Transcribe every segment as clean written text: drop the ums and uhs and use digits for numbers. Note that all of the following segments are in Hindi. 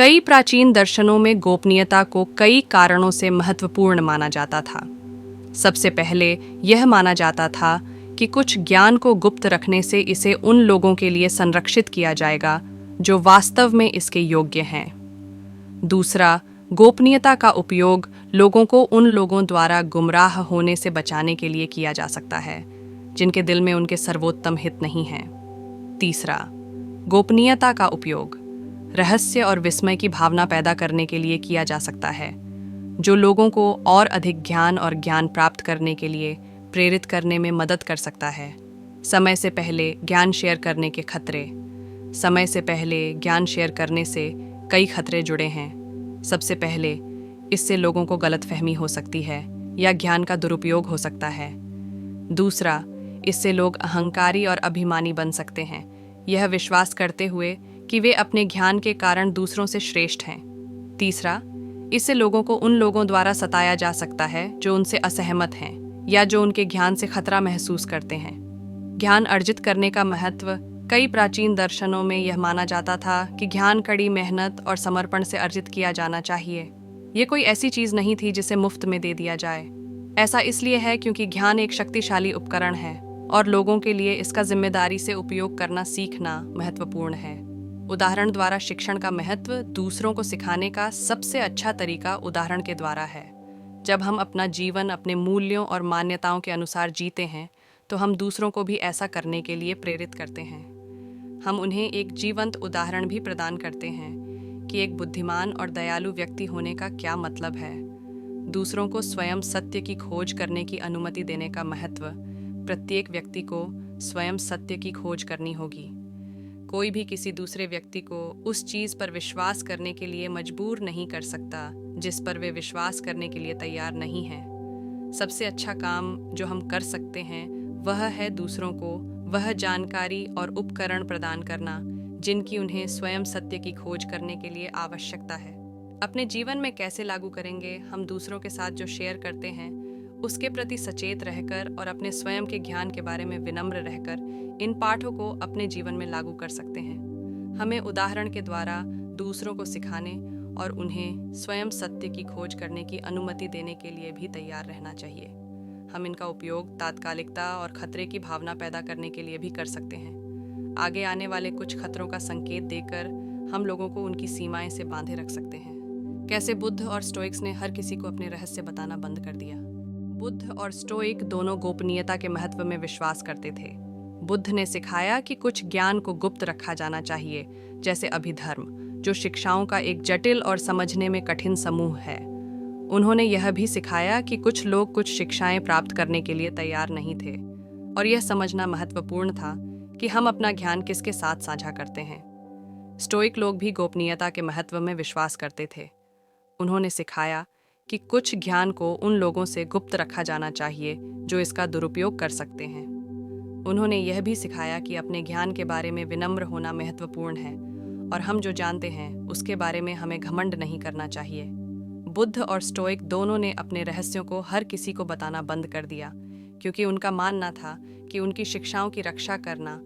कई प्राचीन दर्शनों में गोपनीयता को कई कारणों से महत्वपूर्ण माना जाता था। सबसे पहले यह माना जाता था कि कुछ ज्ञान को गुप्त रखने से इसे उन लोगों के लिए संरक्षित किया जाएगा जो वास्तव में इसके योग्य हैं। दूसरा, गोपनीयता का उपयोग लोगों को उन लोगों द्वारा गुमराह होने से बचाने के लिए किया जा सकता है जिनके दिल में उनके सर्वोत्तम हित नहीं है। तीसरा, गोपनीयता का उपयोग रहस्य और विस्मय की भावना पैदा करने के लिए किया जा सकता है, जो लोगों को और अधिक ज्ञान और ज्ञान प्राप्त करने के लिए प्रेरित करने में मदद कर सकता है। समय से पहले ज्ञान शेयर करने के खतरे। समय से पहले ज्ञान शेयर करने से कई खतरे जुड़े हैं। सबसे पहले, इससे लोगों को गलतफहमी हो सकती है या ज्ञान का दुरुपयोग हो सकता है। दूसरा, इससे लोग अहंकारी और अभिमानी बन सकते हैं, यह विश्वास करते हुए कि वे अपने ज्ञान के कारण दूसरों से श्रेष्ठ हैं। तीसरा, इससे लोगों को उन लोगों द्वारा सताया जा सकता है जो उनसे असहमत हैं या जो उनके ज्ञान से खतरा महसूस करते हैं। ज्ञान अर्जित करने का महत्व। कई प्राचीन दर्शनों में यह माना जाता था कि ज्ञान कड़ी मेहनत और समर्पण से अर्जित किया जाना चाहिए। ये कोई ऐसी चीज नहीं थी जिसे मुफ्त में दे दिया जाए। ऐसा इसलिए है क्योंकि ज्ञान एक शक्तिशाली उपकरण है और लोगों के लिए इसका जिम्मेदारी से उपयोग करना सीखना महत्वपूर्ण है। उदाहरण द्वारा शिक्षण का महत्व दूसरों को सिखाने का सबसे अच्छा तरीका उदाहरण के द्वारा है। जब हम अपना जीवन अपने मूल्यों और मान्यताओं के अनुसार जीते हैं तो हम दूसरों को भी ऐसा करने के लिए प्रेरित करते हैं। हम उन्हें एक जीवंत उदाहरण भी प्रदान करते हैं कि एक बुद्धिमान और दयालु व्यक्ति होने का क्या मतलब है। दूसरों को स्वयं सत्य की खोज करने की अनुमति देने का महत्व। प्रत्येक व्यक्ति को स्वयं सत्य की खोज करनी होगी। कोई भी किसी दूसरे व्यक्ति को उस चीज पर विश्वास करने के लिए मजबूर नहीं कर सकता जिस पर वे विश्वास करने के लिए तैयार नहीं हैं। सबसे अच्छा काम जो हम कर सकते हैं वह है दूसरों को वह जानकारी और उपकरण प्रदान करना जिनकी उन्हें स्वयं सत्य की खोज करने के लिए आवश्यकता है। अपने जीवन में कैसे लागू करेंगे? हम दूसरों के साथ जो शेयर करते हैं उसके प्रति सचेत रहकर और अपने स्वयं के ज्ञान के बारे में विनम्र रहकर इन पाठों को अपने जीवन में लागू कर सकते हैं। हमें उदाहरण के द्वारा दूसरों को सिखाने और उन्हें स्वयं सत्य की खोज करने की अनुमति देने के लिए भी तैयार रहना चाहिए। हम इनका उपयोग तात्कालिकता और खतरे की भावना पैदा करने के लिए भी कर सकते हैं। आगे आने वाले कुछ खतरों का संकेत देकर हम लोगों को उनकी सीमाएं से बांधे रख सकते हैं। कैसे बुद्ध और स्टोइक्स ने हर किसी को अपने रहस्य बताना बंद कर दिया। बुद्ध और स्टोइक दोनों गोपनीयता के महत्व में विश्वास करते थे। बुद्ध ने सिखाया कि कुछ ज्ञान को गुप्त रखा जाना चाहिए, जैसे अभिधर्म, जो शिक्षाओं का एक जटिल और समझने में कठिन समूह है। उन्होंने यह भी सिखाया कि कुछ लोग कुछ शिक्षाएं प्राप्त करने के लिए तैयार नहीं थे और यह समझना महत्वपूर्ण था कि हम अपना ज्ञान किसके साथ साझा करते हैं। स्टोइक लोग भी गोपनीयता के महत्व में विश्वास करते थे। उन्होंने सिखाया कि कुछ ज्ञान को उन लोगों से गुप्त रखा जाना चाहिए जो इसका दुरुपयोग कर सकते हैं। उन्होंने यह भी सिखाया कि अपने ज्ञान के बारे में विनम्र होना महत्वपूर्ण है और हम जो जानते हैं उसके बारे में हमें घमंड नहीं करना चाहिए। बुद्ध और स्टोइक दोनों ने अपने रहस्यों को हर किसी को बताना बंद कर दिया क्योंकि उनका मानना था कि उनकी शिक्षाओं की रक्षा करना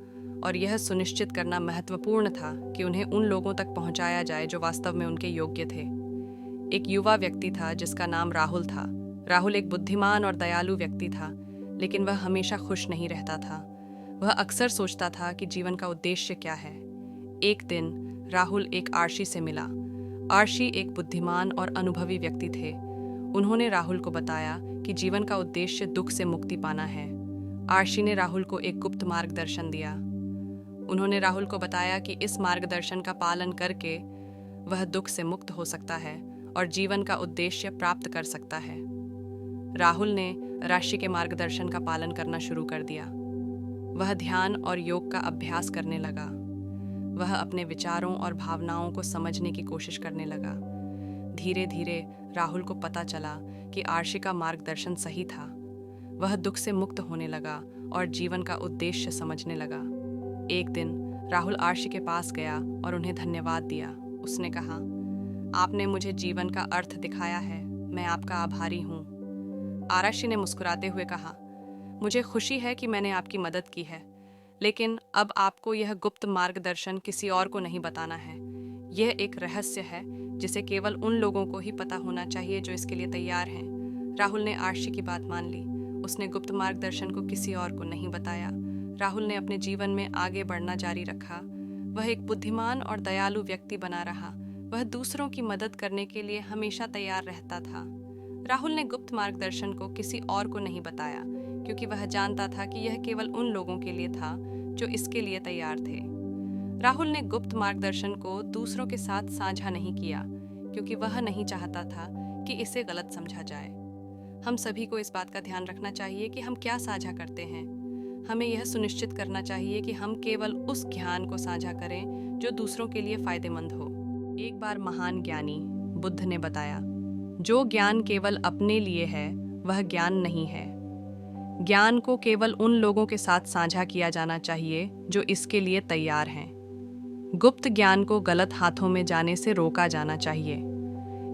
और यह सुनिश्चित करना महत्वपूर्ण था कि उन्हें उन लोगों तक पहुंचाया जाए जो वास्तव में उनके योग्य थे। एक युवा व्यक्ति था जिसका नाम राहुल था। राहुल एक बुद्धिमान और दयालु व्यक्ति था, लेकिन वह हमेशा खुश नहीं रहता था। वह अक्सर सोचता था कि जीवन का उद्देश्य क्या है। एक दिन राहुल एक आर्शी से मिला। आर्शी एक बुद्धिमान और अनुभवी व्यक्ति थे। उन्होंने राहुल को बताया कि जीवन का उद्देश्य दुख से मुक्ति पाना है। आर्शी ने राहुल को एक गुप्त मार्गदर्शन दिया। उन्होंने राहुल को बताया कि इस मार्गदर्शन का पालन करके वह दुख से मुक्त हो सकता है और जीवन का उद्देश्य प्राप्त कर सकता है। राहुल ने आर्शी के मार्गदर्शन का पालन करना शुरू कर दिया। वह ध्यान और योग का अभ्यास करने लगा। वह अपने विचारों और भावनाओं को समझने की कोशिश करने लगा। धीरे धीरे राहुल को पता चला कि आर्शी का मार्गदर्शन सही था। वह दुख से मुक्त होने लगा और जीवन का उद्देश्य समझने लगा। एक दिन राहुल आर्शी के पास गया और उन्हें धन्यवाद दिया। उसने कहा, आपने मुझे जीवन का अर्थ दिखाया है, मैं आपका आभारी हूँ। आर्शी ने मुस्कुराते हुए कहा, मुझे खुशी है कि मैंने आपकी मदद की है, लेकिन अब आपको यह गुप्त मार्गदर्शन किसी और को नहीं बताना है। यह एक रहस्य है जिसे केवल उन लोगों को ही पता होना चाहिए जो इसके लिए तैयार हैं। राहुल ने आर्शी की बात मान ली। उसने गुप्त मार्गदर्शन को किसी और को नहीं बताया। राहुल ने अपने जीवन में आगे बढ़ना जारी रखा। वह एक बुद्धिमान और दयालु व्यक्ति बना रहा। वह दूसरों की मदद करने के लिए हमेशा तैयार रहता था। राहुल ने गुप्त मार्गदर्शन को किसी और को नहीं बताया क्योंकि वह जानता था कि यह केवल उन लोगों के लिए था जो इसके लिए तैयार थे। राहुल ने गुप्त मार्गदर्शन को दूसरों के साथ साझा नहीं किया क्योंकि वह नहीं चाहता था कि इसे गलत समझा जाए। हम सभी को इस बात का ध्यान रखना चाहिए कि हम क्या साझा करते हैं। हमें यह सुनिश्चित करना चाहिए कि हम केवल उस ज्ञान को साझा करें जो दूसरों के लिए फायदेमंद हो। एक बार महान ज्ञानी बुद्ध ने बताया, जो ज्ञान केवल अपने लिए है वह ज्ञान नहीं है। ज्ञान को केवल उन लोगों के साथ साझा किया जाना चाहिए जो इसके लिए तैयार हैं। गुप्त ज्ञान को गलत हाथों में जाने से रोका जाना चाहिए।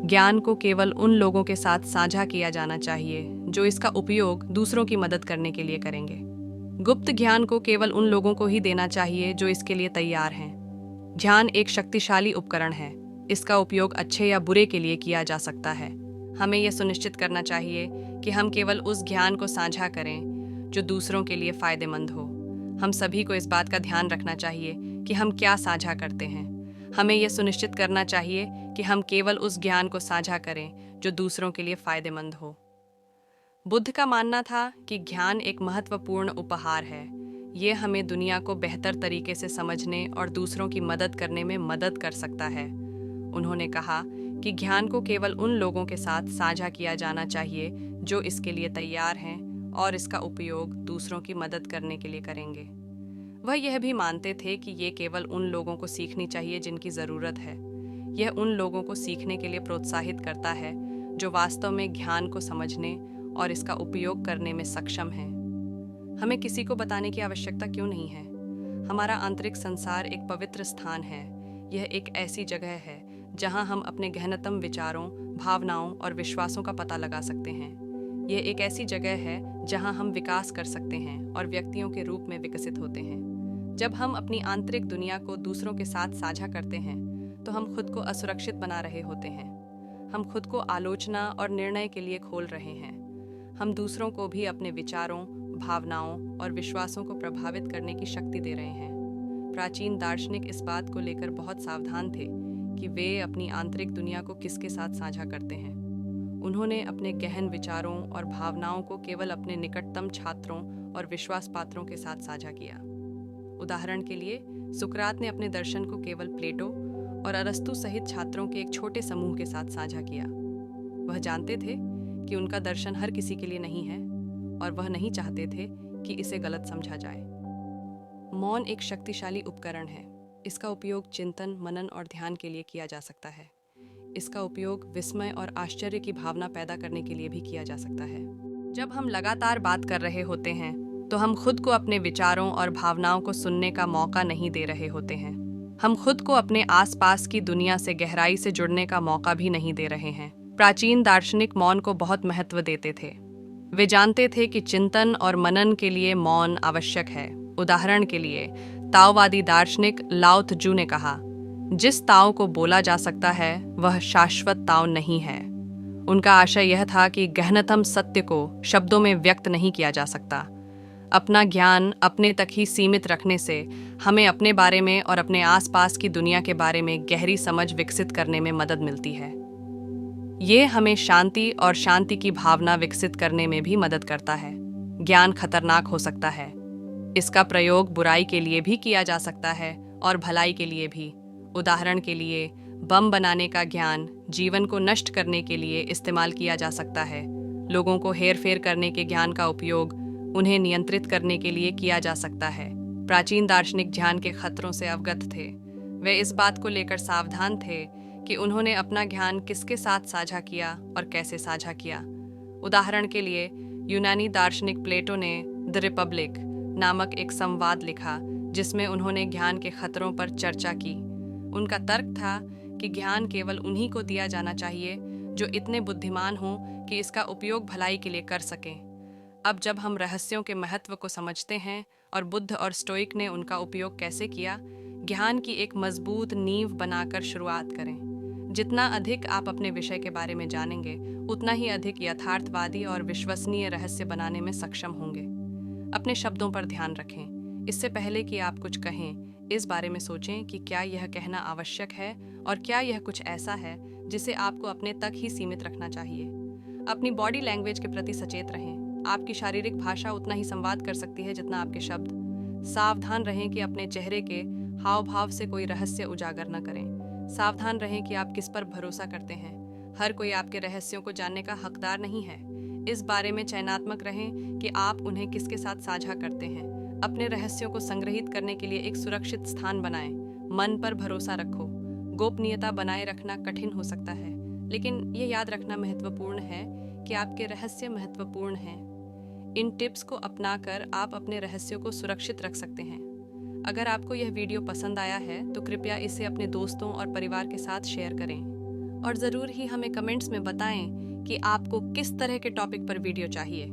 ज्ञान को केवल उन लोगों के साथ साझा किया जाना चाहिए जो इसका उपयोग दूसरों की मदद करने के लिए करेंगे। गुप्त ज्ञान को केवल उन लोगों को ही देना चाहिए जो इसके लिए तैयार हैं। ज्ञान एक शक्तिशाली उपकरण है। इसका उपयोग अच्छे या बुरे के लिए किया जा सकता है। हमें यह सुनिश्चित करना चाहिए कि हम केवल उस ज्ञान को साझा करें जो दूसरों के लिए फायदेमंद हो। हम सभी को इस बात का ध्यान रखना चाहिए कि हम क्या साझा करते हैं। हमें यह सुनिश्चित करना चाहिए कि हम केवल उस ज्ञान को साझा करें जो दूसरों के लिए फायदेमंद हो। बुद्ध का मानना था कि ज्ञान एक महत्वपूर्ण उपहार है। ये हमें दुनिया को बेहतर तरीके से समझने और दूसरों की मदद करने में मदद कर सकता है। उन्होंने कहा कि ज्ञान को केवल उन लोगों के साथ साझा किया जाना चाहिए जो इसके लिए तैयार हैं और इसका उपयोग दूसरों की मदद करने के लिए करेंगे। वह यह भी मानते थे कि ये केवल उन लोगों को सीखनी चाहिए जिनकी ज़रूरत है। यह उन लोगों को सीखने के लिए प्रोत्साहित करता है जो वास्तव में ज्ञान को समझने और इसका उपयोग करने में सक्षम हैं। हमें किसी को बताने की आवश्यकता क्यों नहीं है? हमारा आंतरिक संसार एक पवित्र स्थान है। यह एक ऐसी जगह है जहां हम अपने गहनतम विचारों, भावनाओं और विश्वासों का पता लगा सकते हैं। यह एक ऐसी जगह है जहां हम विकास कर सकते हैं और व्यक्तियों के रूप में विकसित होते हैं। जब हम अपनी आंतरिक दुनिया को दूसरों के साथ साझा करते हैं तो हम खुद को असुरक्षित बना रहे होते हैं। हम खुद को आलोचना और निर्णय के लिए खोल रहे हैं। हम दूसरों को भी अपने विचारों, भावनाओं और विश्वासों को प्रभावित करने की शक्ति दे रहे हैं। प्राचीन दार्शनिक इस बात को लेकर बहुत सावधान थे कि वे अपनी आंतरिक दुनिया को किसके साथ साझा करते हैं। उन्होंने अपने गहन विचारों और भावनाओं को केवल अपने निकटतम छात्रों और विश्वास पात्रों के साथ साझा किया। उदाहरण के लिए, सुकरात ने अपने दर्शन को केवल प्लेटो और अरस्तु सहित छात्रों के एक छोटे समूह के साथ साझा किया। वह जानते थे कि उनका दर्शन हर किसी के लिए नहीं है और वह नहीं चाहते थे कि इसे गलत समझा जाए। मौन एक शक्तिशाली उपकरण है। इसका उपयोग चिंतन, मनन और ध्यान के लिए किया जा सकता है। इसका उपयोग विस्मय और आश्चर्य की भावना पैदा करने के लिए भी किया जा सकता है। जब हम लगातार बात कर रहे होते हैं तो हम खुद को अपने विचारों और भावनाओं को सुनने का मौका नहीं दे रहे होते हैं। हम खुद को अपने आसपास की दुनिया से गहराई से जुड़ने का मौका भी नहीं दे रहे हैं। प्राचीन दार्शनिक मौन को बहुत महत्व देते थे। वे जानते थे कि चिंतन और मनन के लिए मौन आवश्यक है। उदाहरण के लिए, ताओवादी दार्शनिक लाओ त्जू ने कहा, जिस ताओ को बोला जा सकता है वह शाश्वत ताओ नहीं है। उनका आशय यह था कि गहनतम सत्य को शब्दों में व्यक्त नहीं किया जा सकता। अपना ज्ञान अपने तक ही सीमित रखने से हमें अपने बारे में और अपने आसपास की दुनिया के बारे में गहरी समझ विकसित करने में मदद मिलती है। ये हमें शांति और शांति की भावना विकसित करने में भी मदद करता है। ज्ञान खतरनाक हो सकता है। इसका प्रयोग बुराई के लिए भी किया जा सकता है और भलाई के लिए भी। उदाहरण के लिए, बम बनाने का ज्ञान जीवन को नष्ट करने के लिए इस्तेमाल किया जा सकता है। लोगों को हेरफेर करने के ज्ञान का उपयोग उन्हें नियंत्रित करने के लिए किया जा सकता है। प्राचीन दार्शनिक ज्ञान के खतरों से अवगत थे। वे इस बात को लेकर सावधान थे कि उन्होंने अपना ज्ञान किसके साथ साझा किया और कैसे साझा किया। उदाहरण के लिए, यूनानी दार्शनिक प्लेटो ने द रिपब्लिक नामक एक संवाद लिखा जिसमें उन्होंने ज्ञान के खतरों पर चर्चा की। उनका तर्क था कि ज्ञान केवल उन्हीं को दिया जाना चाहिए जो इतने बुद्धिमान हों कि इसका उपयोग भलाई के लिए कर सकें। अब जब हम रहस्यों के महत्व को समझते हैं और बुद्ध और स्टोइक ने उनका उपयोग कैसे किया, ज्ञान की एक मजबूत नींव बनाकर शुरुआत करें। जितना अधिक आप अपने विषय के बारे में जानेंगे, उतना ही अधिक यथार्थवादी और विश्वसनीय रहस्य बनाने में सक्षम होंगे। अपने शब्दों पर ध्यान रखें। इससे पहले कि आप कुछ कहें, इस बारे में सोचें कि क्या यह कहना आवश्यक है और क्या यह कुछ ऐसा है जिसे आपको अपने तक ही सीमित रखना चाहिए। अपनी बॉडी लैंग्वेज के प्रति सचेत रहें। आपकी शारीरिक भाषा उतना ही संवाद कर सकती है जितना आपके शब्द। सावधान रहें कि अपने चेहरे के हाव भाव से कोई रहस्य उजागर न करें। सावधान रहें कि आप किस पर भरोसा करते हैं। हर कोई आपके रहस्यों को जानने का हकदार नहीं है। इस बारे में चयनात्मक रहें कि आप उन्हें किसके साथ साझा करते हैं। अपने रहस्यों को संग्रहित करने के लिए एक सुरक्षित स्थान बनाएं। मन पर भरोसा रखो। गोपनीयता बनाए रखना कठिन हो सकता है, लेकिन ये याद रखना महत्वपूर्ण है कि आपके रहस्य महत्वपूर्ण हैं। इन टिप्स को अपनाकर आप अपने रहस्यों को सुरक्षित रख सकते हैं। अगर आपको यह वीडियो पसंद आया है तो कृपया इसे अपने दोस्तों और परिवार के साथ शेयर करें और ज़रूर ही हमें कमेंट्स में बताएं कि आपको किस तरह के टॉपिक पर वीडियो चाहिए।